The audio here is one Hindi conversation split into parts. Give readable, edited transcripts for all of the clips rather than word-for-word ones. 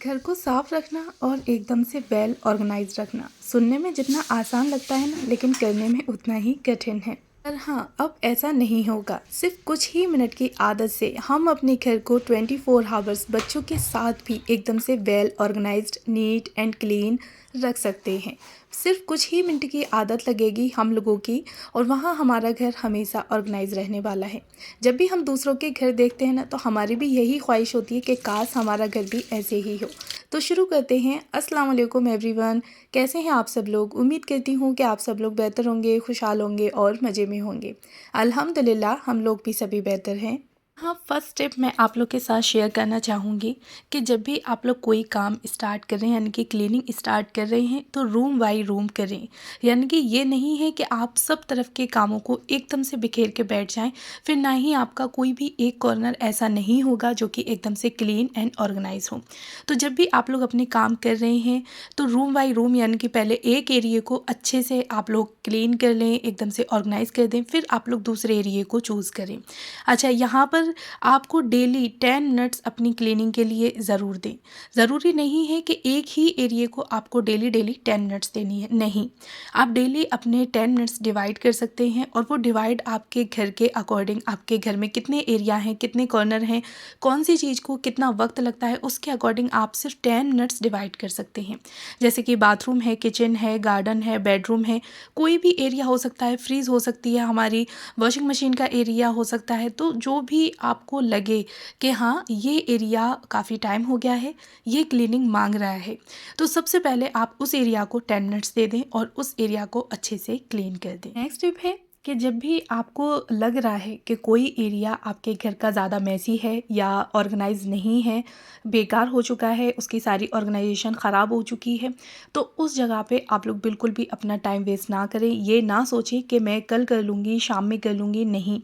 घर को साफ रखना और एकदम से वेल ऑर्गेनाइज रखना सुनने में जितना आसान लगता है ना, लेकिन करने में उतना ही कठिन है। पर हाँ, अब ऐसा नहीं होगा। सिर्फ कुछ ही मिनट की आदत से हम अपने घर को 24 आवर्स बच्चों के साथ भी एकदम से well organised, neat and clean रख सकते हैं। सिर्फ कुछ ही मिनट की आदत लगेगी हम लोगों की, और वहाँ हमारा घर हमेशा ऑर्गेनाइज रहने वाला है। जब भी हम दूसरों के घर देखते हैं ना, तो हमारी भी यही ख्वाहिश होती है कि काश हमारा घर भी ऐसे ही हो। तो शुरू करते हैं। अस्सलाम वालेकुम एवरीवन, कैसे हैं आप सब लोग? उम्मीद करती हूँ कि आप सब लोग बेहतर होंगे, खुशहाल होंगे और मज़े में होंगे। अल्हम्दुलिल्लाह हम लोग भी सभी बेहतर हैं। हाँ, फर्स्ट टिप मैं आप लोग के साथ शेयर करना चाहूँगी कि जब भी आप लोग कोई काम स्टार्ट कर रहे हैं, यानी कि क्लीनिंग स्टार्ट कर रहे हैं, तो रूम बाई रूम करें। यानी कि ये नहीं है कि आप सब तरफ के कामों को एकदम से बिखेर के बैठ जाएं, फिर ना ही आपका कोई भी एक कॉर्नर ऐसा नहीं होगा जो कि एकदम से क्लीन एंड ऑर्गेनाइज हो। तो जब भी आप लोग अपने काम कर रहे हैं, तो रूम बाई रूम, यानी कि पहले एक एरिए को अच्छे से आप लोग क्लीन कर लें, एकदम से ऑर्गेनाइज कर दें, फिर आप लोग दूसरे एरिए को चूज़ करें। अच्छा, यहाँ पर आपको डेली 10 मिनट्स अपनी क्लीनिंग के लिए ज़रूर दें। ज़रूरी नहीं है कि एक ही एरिया को आपको डेली 10 मिनट्स देनी है, नहीं। आप डेली अपने 10 मिनट्स डिवाइड कर सकते हैं, और वो डिवाइड आपके घर के अकॉर्डिंग, आपके घर में कितने एरिया हैं, कितने कॉर्नर हैं, कौन सी चीज़ को कितना वक्त लगता है, उसके अकॉर्डिंग आप सिर्फ 10 मिनट्स डिवाइड कर सकते हैं। जैसे कि बाथरूम है, किचन है, गार्डन है, बेडरूम है, कोई भी एरिया हो सकता है, फ्रीज़ हो सकती है, हमारी वॉशिंग मशीन का एरिया हो सकता है। तो जो भी आपको लगे कि हाँ, ये एरिया काफ़ी टाइम हो गया है, ये क्लीनिंग मांग रहा है, तो सबसे पहले आप उस एरिया को 10 मिनट्स दे दें और उस एरिया को अच्छे से क्लीन कर दें। नेक्स्ट टिप है कि जब भी आपको लग रहा है कि कोई एरिया आपके घर का ज़्यादा मैसी है या ऑर्गेनाइज नहीं है, बेकार हो चुका है, उसकी सारी ऑर्गेनाइजेशन ख़राब हो चुकी है, तो उस जगह पे आप लोग बिल्कुल भी अपना टाइम वेस्ट ना करें। ये ना सोचें कि मैं कल कर लूँगी, शाम में कर लूँगी, नहीं।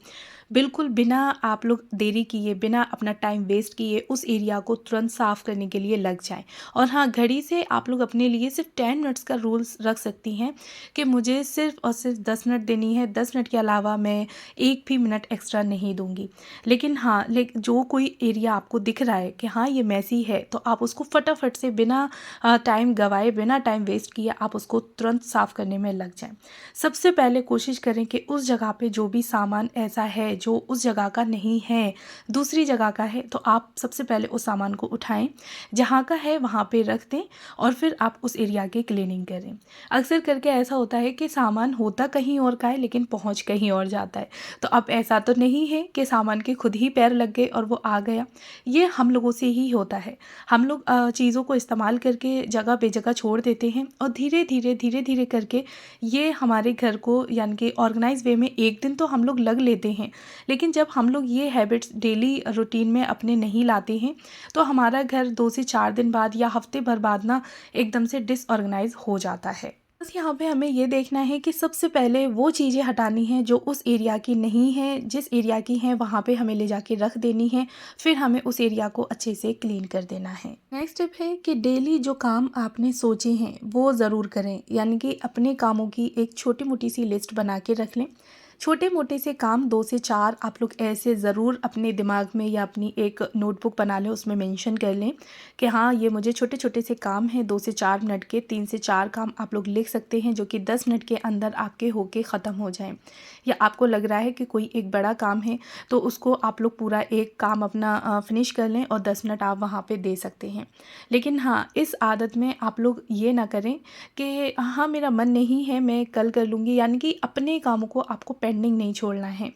बिल्कुल बिना आप लोग देरी किए, बिना अपना टाइम वेस्ट किए उस एरिया को तुरंत साफ़ करने के लिए लग जाएं। और हाँ, घड़ी से आप लोग अपने लिए सिर्फ 10 मिनट्स का रूल्स रख सकती हैं कि मुझे सिर्फ और सिर्फ 10 मिनट देनी है, 10 मिनट के अलावा मैं एक भी मिनट एक्स्ट्रा नहीं दूंगी। लेकिन हाँ, जो कोई एरिया आपको दिख रहा है कि हाँ ये मैसी है, तो आप उसको फटाफट से बिना टाइम गवाए, बिना टाइम वेस्ट किए आप उसको तुरंत साफ़ करने में लग जाएं। सबसे पहले कोशिश करें कि उस जगह पे जो भी सामान ऐसा है जो उस जगह का नहीं है, दूसरी जगह का है, तो आप सबसे पहले उस सामान को उठाएं, जहाँ का है वहाँ पे रख दें, और फिर आप उस एरिया की क्लीनिंग करें। अक्सर करके ऐसा होता है कि सामान होता कहीं और का है, लेकिन पहुँच कहीं और जाता है। तो अब ऐसा तो नहीं है कि सामान के खुद ही पैर लग गए और वो आ गया। ये हम लोगों से ही होता है। हम लोग चीज़ों को इस्तेमाल करके जगह बेजगह छोड़ देते हैं, और धीरे धीरे करके ये हमारे घर को, यानी कि ऑर्गेनाइज वे में एक दिन तो हम लोग लग लेते हैं, लेकिन जब हम लोग ये हैबिट्स डेली रूटीन में अपने नहीं लाते हैं, तो हमारा घर 2 से 4 दिन बाद या हफ्ते भर बाद ना एकदम से डिसऑर्गेनाइज हो जाता है। बस यहाँ पे हमें ये देखना है कि सबसे पहले वो चीज़ें हटानी हैं जो उस एरिया की नहीं है, जिस एरिया की हैं वहाँ पे हमें ले जाके रख देनी है, फिर हमें उस एरिया को अच्छे से क्लीन कर देना है। नेक्स्ट स्टेप है कि डेली जो काम आपने सोचे हैं वो ज़रूर करें, यानी कि अपने कामों की एक छोटी मोटी सी लिस्ट बना के रख लें। छोटे मोटे से काम 2 से 4 आप लोग ऐसे ज़रूर अपने दिमाग में या अपनी एक नोटबुक बना लें, उसमें मेंशन कर लें कि हाँ ये मुझे छोटे छोटे से काम हैं, 2 से 4 मिनट के, 3 से 4 काम आप लोग लिख सकते हैं जो कि 10 मिनट के अंदर आपके होके ख़त्म हो जाएं। या आपको लग रहा है कि कोई एक बड़ा काम है, तो उसको आप लोग पूरा एक काम अपना फिनिश कर लें और 10 मिनट आप वहाँ पे दे सकते हैं। लेकिन हाँ, इस आदत में आप लोग ये ना करें कि हाँ मेरा मन नहीं है, मैं कल कर लूँगी, यानी कि अपने कामों को आपको पेंडिंग नहीं छोड़ना है।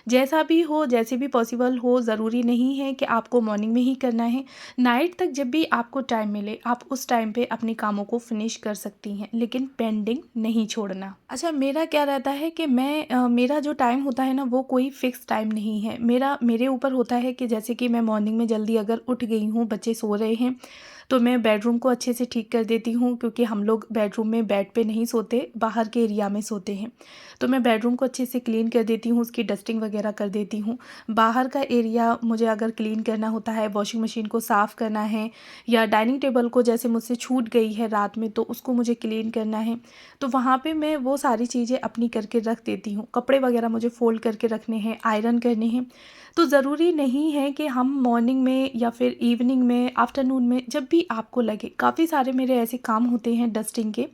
जैसा भी हो, जैसे भी पॉसिबल हो, ज़रूरी नहीं है कि आपको मॉर्निंग में ही करना है। नाइट तक जब भी आपको टाइम मिले, आप उस टाइम पे अपने कामों को फिनिश कर सकती हैं, लेकिन पेंडिंग नहीं छोड़ना। अच्छा, मेरा क्या रहता है कि मेरा जो टाइम होता है ना, वो कोई फ़िक्स टाइम नहीं है। मेरे ऊपर होता है कि जैसे कि मैं मॉर्निंग में जल्दी अगर उठ गई हूँ, बच्चे सो रहे हैं, तो मैं बेडरूम को अच्छे से ठीक कर देती हूँ, क्योंकि हम लोग बेडरूम में बेड पे नहीं सोते, बाहर के एरिया में सोते हैं। तो मैं बेडरूम को अच्छे से क्लीन कर देती हूँ, उसकी डस्टिंग वगैरह कर देती हूँ। बाहर का एरिया मुझे अगर क्लीन करना होता है, वॉशिंग मशीन को साफ़ करना है, या डाइनिंग टेबल को जैसे मुझसे छूट गई है रात में, तो उसको मुझे क्लीन करना है, तो वहाँ पे मैं वो सारी चीज़ें अपनी करके रख देती हूँ। कपड़े वगैरह मुझे फ़ोल्ड करके रखने हैं, आयरन करने हैं। तो ज़रूरी नहीं है कि हम मॉर्निंग में या फिर इवनिंग में, आफ्टरनून में, जब भी आपको लगे, काफ़ी सारे मेरे ऐसे काम होते हैं डस्टिंग के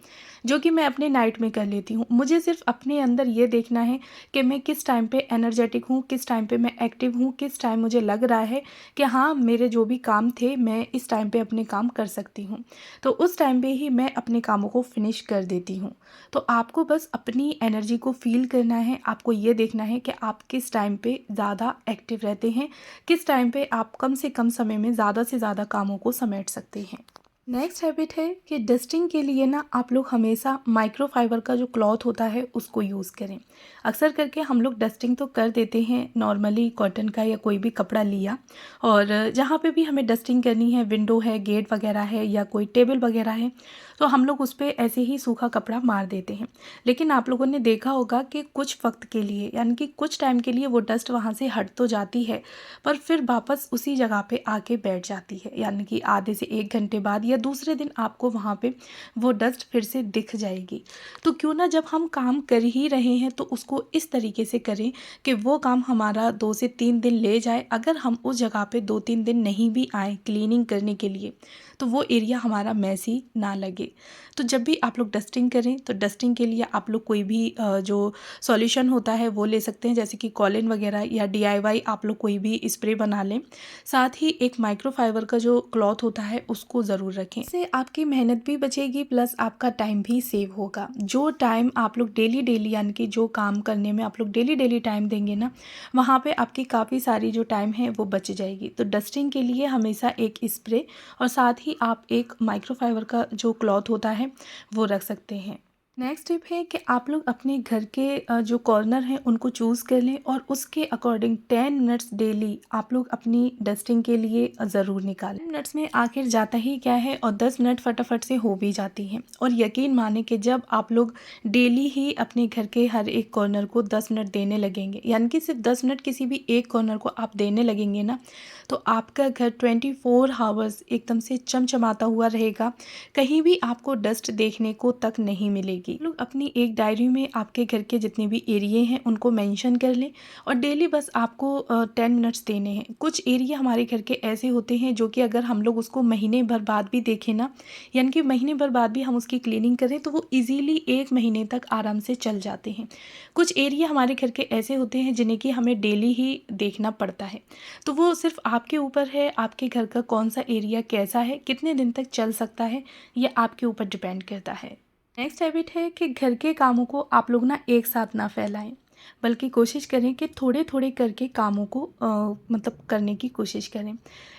जो कि मैं अपने नाइट में कर लेती हूँ। मुझे सिर्फ अपने अंदर ये देखना है कि मैं किस टाइम पे एनर्जेटिक हूँ, किस टाइम पे मैं एक्टिव हूँ, किस टाइम मुझे लग रहा है कि हाँ मेरे जो भी काम थे मैं इस टाइम पे अपने काम कर सकती हूँ, तो उस टाइम पे ही मैं अपने कामों को फिनिश कर देती हूँ। तो आपको बस अपनी एनर्जी को फील करना है, आपको ये देखना है कि आप किस टाइम पे ज़्यादा एक्टिव रहते हैं, किस टाइम पे आप कम से कम समय में ज़्यादा से ज़्यादा कामों को समेट सकते हैं। नेक्स्ट हैबिट है कि डस्टिंग के लिए ना आप लोग हमेशा माइक्रोफाइबर का जो क्लॉथ होता है उसको यूज़ करें। अक्सर करके हम लोग डस्टिंग तो कर देते हैं नॉर्मली कॉटन का या कोई भी कपड़ा लिया, और जहाँ पे भी हमें डस्टिंग करनी है, विंडो है, गेट वगैरह है या कोई टेबल वगैरह है, तो हम लोग उस पर ऐसे ही सूखा कपड़ा मार देते हैं। लेकिन आप लोगों ने देखा होगा कि कुछ वक्त के लिए यानी कि कुछ टाइम के लिए वो डस्ट वहाँ से हट तो जाती है, पर फिर वापस उसी जगह पे आके बैठ जाती है, यानी कि आधे से 1 घंटे बाद या दूसरे दिन आपको वहाँ पे वो डस्ट फिर से दिख जाएगी। तो क्यों ना जब हम काम कर ही रहे हैं तो उसको इस तरीके से करें कि वो काम हमारा 2 से 3 दिन ले जाए। अगर हम उस जगह पे 2-3 दिन नहीं भी आए क्लीनिंग करने के लिए तो वो एरिया हमारा मैसी ना लगे। तो जब भी आप लोग डस्टिंग करें तो डस्टिंग के लिए आप लोग कोई भी जो सॉल्यूशन होता है वो ले सकते हैं, जैसे कि कॉलिन वगैरह या DIY आप लोग कोई भी स्प्रे बना लें। साथ ही एक माइक्रोफाइबर का जो क्लॉथ होता है उसको ज़रूर रखें, इससे आपकी मेहनत भी बचेगी प्लस आपका टाइम भी सेव होगा। जो टाइम आप लोग डेली यानी कि जो काम करने में आप लोग डेली टाइम देंगे ना, वहाँ पे आपकी काफ़ी सारी जो टाइम है वो बच जाएगी। तो डस्टिंग के लिए हमेशा एक स्प्रे और साथ ही आप एक माइक्रोफाइबर का जो क्लॉथ होता है वो रख सकते हैं। नेक्स्ट टिप है कि आप लोग अपने घर के जो कॉर्नर हैं उनको चूज़ कर लें और उसके अकॉर्डिंग 10 मिनट्स डेली आप लोग अपनी डस्टिंग के लिए ज़रूर निकालें। मिनट्स में आखिर जाता ही क्या है और 10 मिनट फटाफट से हो भी जाती हैं। और यकीन माने कि जब आप लोग डेली ही अपने घर के हर एक कॉर्नर को 10 मिनट देने लगेंगे, यानी कि सिर्फ 10 मिनट किसी भी एक कॉर्नर को आप देने लगेंगे ना, तो आपका घर 24 आवर्स एकदम से चमचमाता हुआ रहेगा। कहीं भी आपको डस्ट देखने को तक नहीं मिलेगी। लोग अपनी एक डायरी में आपके घर के जितने भी एरिए हैं उनको मेंशन कर लें और डेली बस आपको 10 मिनट्स देने हैं। कुछ एरिया हमारे घर के ऐसे होते हैं जो कि अगर हम लोग उसको महीने भर बाद भी देखें ना, यानी कि महीने भर बाद भी हम उसकी क्लीनिंग करें तो वो ईजीली 1 महीने तक आराम से चल जाते हैं। कुछ एरिया हमारे घर के ऐसे होते हैं जिन्हें कि हमें डेली ही देखना पड़ता है, तो वो सिर्फ आपके ऊपर है, आपके घर का कौन सा एरिया कैसा है, कितने दिन तक चल सकता है, ये आपके ऊपर डिपेंड करता है। नेक्स्ट हैबिट है कि घर के कामों को आप लोग ना एक साथ ना फैलाएं, बल्कि कोशिश करें कि थोड़े थोड़े करके कामों को मतलब करने की कोशिश करें।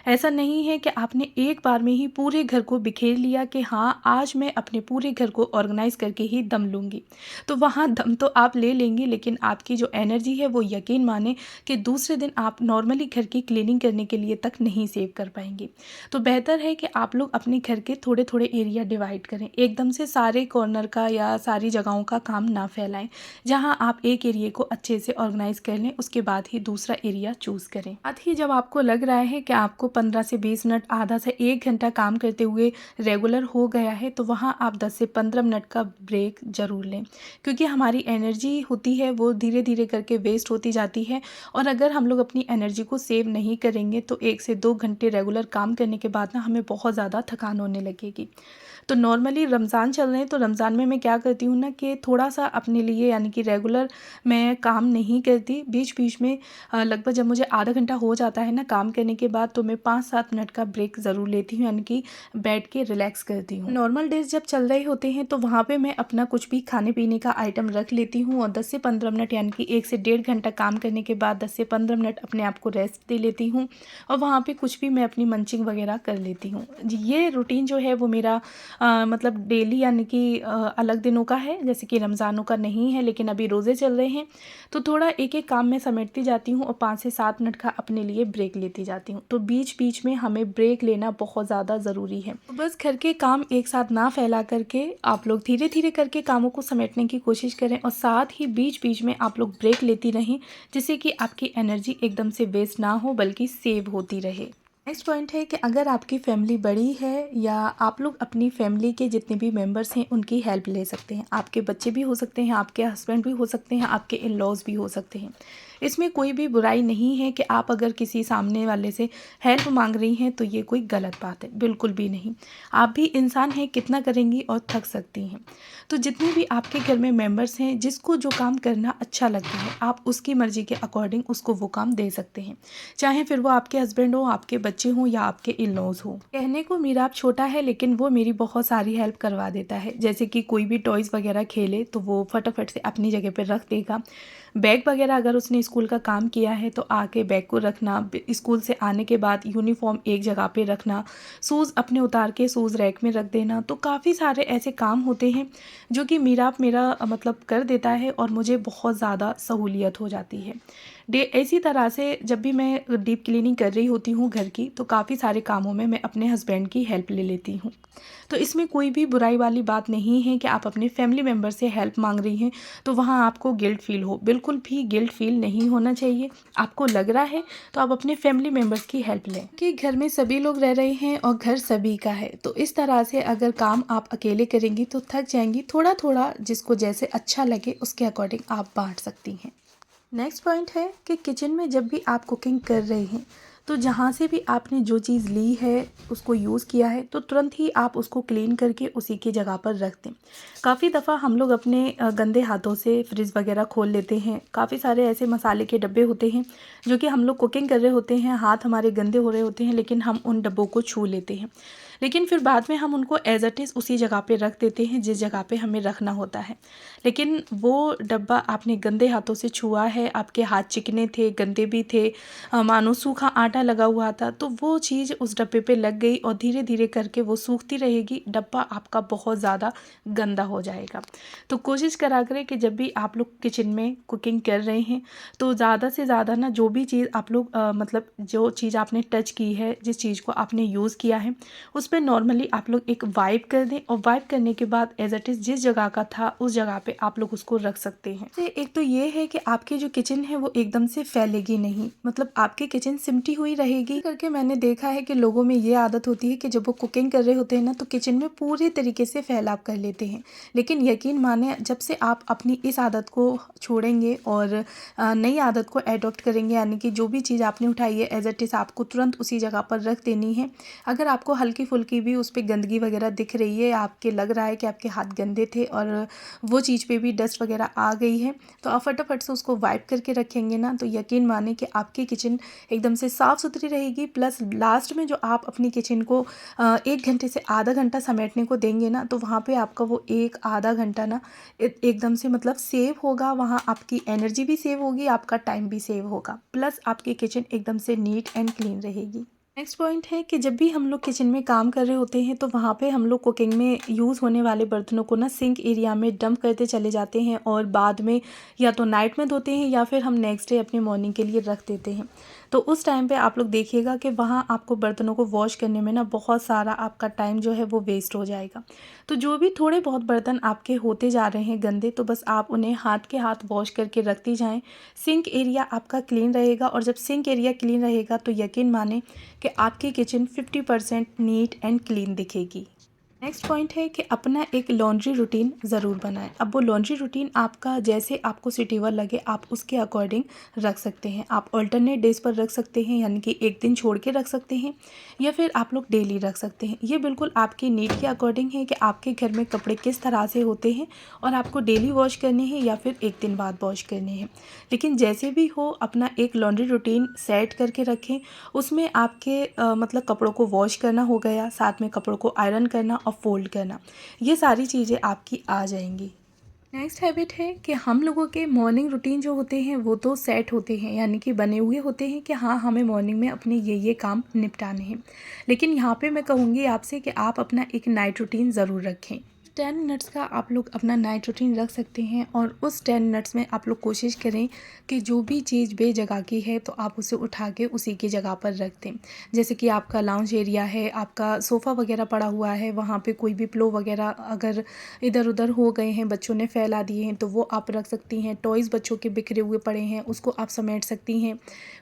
ऐसा नहीं है कि आपने एक बार में ही पूरे घर को बिखेर लिया कि हाँ आज मैं अपने पूरे घर को ऑर्गेनाइज करके ही दम लूँगी, तो वहाँ दम तो आप ले लेंगी लेकिन आपकी जो एनर्जी है वो यकीन माने कि दूसरे दिन आप नॉर्मली घर की क्लीनिंग करने के लिए तक नहीं सेव कर पाएंगी। तो बेहतर है कि आप लोग अपने घर के थोड़े थोड़े एरिया डिवाइड करें, एकदम से सारे कॉर्नर का या सारी जगहों का काम ना फैलाएं। जहां आप एक एरिया को अच्छे से ऑर्गेनाइज कर लें उसके बाद ही दूसरा एरिया चूज़ करें। साथ ही जब आपको लग रहा है कि आपको 15 से 20 मिनट, आधा से 1 घंटा काम करते हुए रेगुलर हो गया है, तो वहाँ आप 10 से 15 मिनट का ब्रेक ज़रूर लें, क्योंकि हमारी एनर्जी होती है वो धीरे धीरे करके वेस्ट होती जाती है। और अगर हम लोग अपनी एनर्जी को सेव नहीं करेंगे तो 1 से 2 घंटे रेगुलर काम करने के बाद ना हमें बहुत ज़्यादा थकान होने लगेगी। तो नॉर्मली रमज़ान चल रहे हैं तो रमज़ान में मैं क्या करती हूँ ना कि थोड़ा सा अपने लिए यानी कि रेगुलर मैं काम नहीं करती, बीच बीच में लगभग जब मुझे आधा घंटा हो जाता है ना काम करने के बाद, तो मैं 5-7 मिनट का ब्रेक ज़रूर लेती हूँ, यानी कि बैठ के रिलैक्स करती हूँ। नॉर्मल डेज जब चल रहे होते हैं तो वहाँ पे मैं अपना कुछ भी खाने पीने का आइटम रख लेती हूँ और 10 से 15 मिनट यानी कि 1 से 1.5 घंटा काम करने के बाद 10 से 15 मिनट अपने आप को रेस्ट दे लेती हूँ और वहाँ पे कुछ भी मैं अपनी मंचिंग वगैरह कर लेती हूँ। ये रूटीन जो है वो मेरा मतलब डेली यानी कि अलग दिनों का है, जैसे कि रमज़ानों का नहीं है, लेकिन अभी रोज़े चल रहे हैं तो थोड़ा एक एक काम में समेटती जाती हूँ और 5 से 7 मिनट का अपने लिए ब्रेक लेती जाती हूँ। तो बीच बीच में हमें ब्रेक लेना बहुत ज़्यादा ज़रूरी है। तो बस घर के काम एक साथ ना फैला करके आप लोग धीरे धीरे करके कामों को समेटने की कोशिश करें और साथ ही बीच बीच में आप लोग ब्रेक लेती रहें, जिससे कि आपकी एनर्जी एकदम से वेस्ट ना हो बल्कि सेव होती रहे। नेक्स्ट पॉइंट है कि अगर आपकी फैमिली बड़ी है या आप लोग अपनी फैमिली के जितने भी मेंबर्स हैं उनकी हेल्प ले सकते हैं। आपके बच्चे भी हो सकते हैं, आपके हस्बैंड भी हो सकते हैं, आपके इन लॉज भी हो सकते हैं। इसमें कोई भी बुराई नहीं है कि आप अगर किसी सामने वाले से हेल्प मांग रही हैं तो ये कोई गलत बात है, बिल्कुल भी नहीं। आप भी इंसान हैं, कितना करेंगी और थक सकती हैं। तो जितने भी आपके घर में मेंबर्स हैं, जिसको जो काम करना अच्छा लगता है, आप उसकी मर्ज़ी के अकॉर्डिंग उसको वो काम दे सकते हैं। चाहे फिर वो आपके हस्बैंड हो, आपके बच्चे हों या आपके इन-लॉज़ हो। कहने को मेरा आप छोटा है, लेकिन वो मेरी बहुत सारी हेल्प करवा देता है। जैसे कि कोई भी टॉयज़ वगैरह खेले तो वो फटाफट से अपनी जगह पर रख देगा। बैग वगैरह अगर उसने स्कूल का काम किया है तो आके बैग को रखना, स्कूल से आने के बाद यूनिफॉर्म एक जगह पे रखना, शूज़ अपने उतार के शूज़ रैक में रख देना। तो काफ़ी सारे ऐसे काम होते हैं जो कि मेरा मतलब कर देता है और मुझे बहुत ज़्यादा सहूलियत हो जाती है। इसी तरह से जब भी मैं डीप क्लीनिंग कर रही होती हूँ घर की, तो काफ़ी सारे कामों में मैं अपने हस्बैंड की हेल्प ले लेती हूँ। तो इसमें कोई भी बुराई वाली बात नहीं है कि आप अपने फैमिली मेम्बर से हेल्प मांग रही हैं तो वहाँ आपको गिल्ट फील हो, बिल्कुल भी गिल्ट फील नहीं होना चाहिए। आपको लग रहा है तो आप अपने फैमिली मेम्बर्स की हेल्प लें, कि घर में सभी लोग रह रहे हैं और घर सभी का है। तो इस तरह से अगर काम आप अकेले करेंगी तो थक जाएंगी। थोड़ा थोड़ा जिसको जैसे अच्छा लगे उसके अकॉर्डिंग आप बांट सकती हैं। नेक्स्ट पॉइंट है कि किचन में जब भी आप कुकिंग कर रहे हैं तो जहाँ से भी आपने जो चीज़ ली है उसको यूज़ किया है तो तुरंत ही आप उसको क्लीन करके उसी की जगह पर रख दें। काफ़ी दफ़ा हम लोग अपने गंदे हाथों से फ्रिज वगैरह खोल लेते हैं। काफ़ी सारे ऐसे मसाले के डब्बे होते हैं जो कि हम लोग कुकिंग कर रहे होते हैं, हाथ हमारे गंदे हो रहे होते हैं, लेकिन हम उन डब्बों को छू लेते हैं। लेकिन फिर बाद में हम उनको एज इट इज़ उसी जगह पे रख देते हैं जिस जगह पे हमें रखना होता है। लेकिन वो डब्बा आपने गंदे हाथों से छुआ है, आपके हाथ चिकने थे, गंदे भी थे, मानो सूखा आटा लगा हुआ था, तो वो चीज़ उस डब्बे पे लग गई और धीरे धीरे करके वो सूखती रहेगी, डब्बा आपका बहुत ज़्यादा गंदा हो जाएगा। तो कोशिश करा करें कि जब भी आप लोग किचन में कुकिंग कर रहे हैं तो ज़्यादा से ज़्यादा ना जो भी चीज़ आप लोग मतलब जो चीज़ आपने टच की है, जिस चीज़ को आपने यूज़ किया है, उस पे नॉर्मली आप लोग एक वाइप कर दें और वाइप करने के बाद एज इट इज़ जिस जगह का था उस जगह पे आप लोग उसको रख सकते हैं। तो एक तो ये है कि आपकी जो किचन है वो एकदम से फैलेगी नहीं, मतलब आपकी किचन सिमटी हुई रहेगी। करके मैंने देखा है कि लोगों में ये आदत होती है कि जब वो कुकिंग कर रहे होते हैं ना तो किचन में पूरे तरीके से फैलाव कर लेते हैं। लेकिन यकीन माने जब से आप अपनी इस आदत को छोड़ेंगे और नई आदत को एडॉप्ट करेंगे, यानी कि जो भी चीज़ आपने उठाई है एज इट इज़ आपको तुरंत उसी जगह पर रख देनी है। अगर आपको हल्की फुल्की भी उस पर गंदगी वगैरह दिख रही है, आपके लग रहा है कि आपके हाथ गंदे थे और वो चीज़ पे भी डस्ट वगैरह आ गई है, तो आप फटाफट से उसको वाइप करके रखेंगे ना, तो यकीन माने कि आपकी किचन एकदम से साफ़ सुथरी रहेगी। प्लस लास्ट में जो आप अपनी किचन को 1 घंटे से आधा घंटा समेटने को देंगे ना, तो वहाँ पे आपका वो एक आधा घंटा ना एकदम से मतलब सेव होगा। वहाँ आपकी एनर्जी भी सेव होगी, आपका टाइम भी सेव होगा, प्लस आपकी किचन एकदम से नीट एंड क्लीन रहेगी। नेक्स्ट पॉइंट है कि जब भी हम लोग किचन में काम कर रहे होते हैं तो वहाँ पे हम लोग कुकिंग में यूज़ होने वाले बर्तनों को ना सिंक एरिया में डंप करते चले जाते हैं और बाद में या तो नाइट में धोते हैं या फिर हम नेक्स्ट डे अपनी मॉर्निंग के लिए रख देते हैं। तो उस टाइम पे आप लोग देखिएगा कि वहाँ आपको बर्तनों को वॉश करने में ना बहुत सारा आपका टाइम जो है वो वेस्ट हो जाएगा। तो जो भी थोड़े बहुत बर्तन आपके होते जा रहे हैं गंदे, तो बस आप उन्हें हाथ के हाथ वॉश करके रखती जाएँ। सिंक एरिया आपका क्लीन रहेगा और जब सिंक एरिया क्लीन रहेगा तो यकीन माने कि आपकी किचन 50% नीट एंड क्लीन दिखेगी। नेक्स्ट पॉइंट है कि अपना एक लॉन्ड्री रूटीन ज़रूर बनाएं। अब वो लॉन्ड्री रूटीन आपका जैसे आपको सूटेबल लगे आप उसके अकॉर्डिंग रख सकते हैं। आप अल्टरनेट डेज पर रख सकते हैं, यानी कि एक दिन छोड़ के रख सकते हैं, या फिर आप लोग डेली रख सकते हैं। ये बिल्कुल आपकी नीड के अकॉर्डिंग है कि आपके घर में कपड़े किस तरह से होते हैं और आपको डेली वॉश करने हैं या फिर एक दिन बाद वॉश करने हैं। लेकिन जैसे भी हो अपना एक लॉन्ड्री रूटीन सेट करके रखें। उसमें आपके मतलब कपड़ों को वॉश करना हो गया, साथ में कपड़ों को आयरन करना और फोल्ड करना, ये सारी चीज़ें आपकी आ जाएंगी। नेक्स्ट हैबिट है कि हम लोगों के मॉर्निंग रूटीन जो होते हैं वो तो सेट होते हैं, यानी कि बने हुए होते हैं कि हाँ हमें मॉर्निंग में अपने ये काम निपटाने हैं। लेकिन यहाँ पे मैं कहूँगी आपसे कि आप अपना एक नाइट रूटीन ज़रूर रखें। 10 मिनट्स का आप लोग अपना नाइट रूटीन रख सकते हैं और उस 10 मिनट्स में आप लोग कोशिश करें कि जो भी चीज़ बेजगह की है तो आप उसे उठा के उसी की जगह पर रख दें। जैसे कि आपका लाउंज एरिया है, आपका सोफ़ा वगैरह पड़ा हुआ है, वहाँ पे कोई भी पिलो वगैरह अगर इधर उधर हो गए हैं, बच्चों ने फैला दिए हैं, तो वो आप रख सकती हैं। टॉयज़ बच्चों के बिखरे हुए पड़े हैं उसको आप समेट सकती हैं।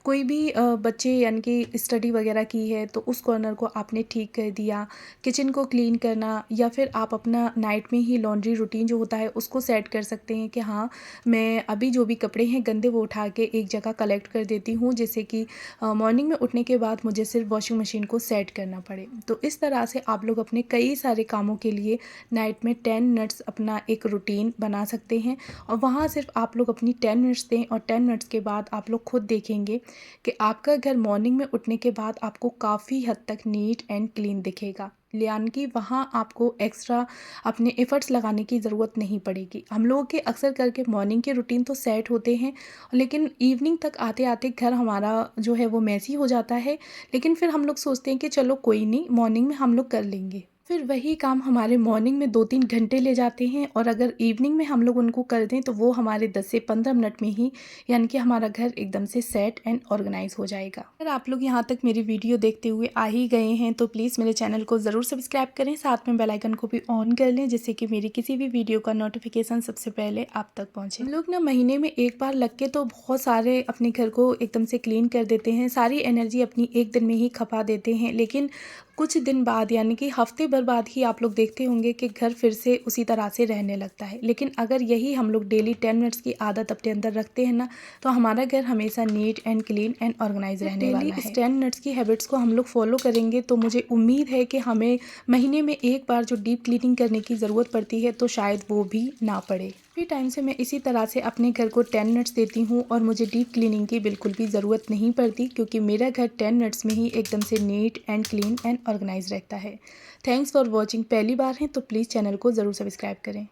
कोई भी बच्चे यानी कि स्टडी वगैरह की है तो उस कॉर्नर को आपने ठीक कर दिया। किचन को क्लीन करना या फिर आप अपना नाइट में ही लॉन्ड्री रूटीन जो होता है उसको सेट कर सकते हैं कि हाँ, मैं अभी जो भी कपड़े हैं गंदे वो उठा के एक जगह कलेक्ट कर देती हूँ, जिससे कि मॉर्निंग में उठने के बाद मुझे सिर्फ वॉशिंग मशीन को सेट करना पड़े। तो इस तरह से आप लोग अपने कई सारे कामों के लिए नाइट में 10 मिनट्स अपना एक रूटीन बना सकते हैं, और वहाँ सिर्फ आप लोग अपनी 10 मिनट्स दें, और 10 मिनट्स के बाद आप लोग खुद देखेंगे कि आपका घर मॉर्निंग में उठने के बाद आपको काफ़ी हद तक नीट एंड क्लीन दिखेगा, यानी कि वहाँ आपको एक्स्ट्रा अपने एफ़र्ट्स लगाने की ज़रूरत नहीं पड़ेगी। हम लोगों के अक्सर करके मॉर्निंग के रूटीन तो सेट होते हैं, लेकिन इवनिंग तक आते आते घर हमारा जो है वो मैसी हो जाता है, लेकिन फिर हम लोग सोचते हैं कि चलो कोई नहीं, मॉर्निंग में हम लोग कर लेंगे। फिर वही काम हमारे मॉर्निंग में 2-3 घंटे ले जाते हैं, और अगर इवनिंग में हम लोग उनको कर दें तो वो हमारे 10 से 15 मिनट में ही, यानी कि हमारा घर एकदम से सेट एंड ऑर्गेनाइज हो जाएगा। अगर आप लोग यहाँ तक मेरी वीडियो देखते हुए आ ही गए हैं तो प्लीज़ मेरे चैनल को ज़रूर सब्सक्राइब करें, साथ में बेल आइकन को भी ऑन कर लें, जिससे कि मेरी किसी भी वीडियो का नोटिफिकेशन सबसे पहले आप तक पहुँचे। हम लोग ना महीने में एक बार लग के तो बहुत सारे अपने घर को एकदम से क्लीन कर देते हैं, सारी एनर्जी अपनी एक दिन में ही खपा देते हैं, लेकिन कुछ दिन बाद यानी कि हफ्ते भर बाद ही आप लोग देखते होंगे कि घर फिर से उसी तरह से रहने लगता है। लेकिन अगर यही हम लोग डेली 10 मिनट्स की आदत अपने अंदर रखते हैं ना, तो हमारा घर हमेशा neat and clean and organise रहने वाला है। इस 10 मिनट्स की हैबिट्स को हम लोग फॉलो करेंगे तो मुझे उम्मीद है कि हमें महीने में एक बार जो डीप क्लीनिंग करने की ज़रूरत पड़ती है तो शायद वो भी ना पड़े। फ्री टाइम से मैं इसी तरह से अपने घर को 10 मिनट्स देती हूँ, और मुझे डीप क्लीनिंग की बिल्कुल भी ज़रूरत नहीं पड़ती, क्योंकि मेरा घर 10 मिनट्स में ही एकदम से neat and clean and organise रहता है। Thanks for watching. पहली बार हैं तो प्लीज़ चैनल को ज़रूर सब्सक्राइब करें।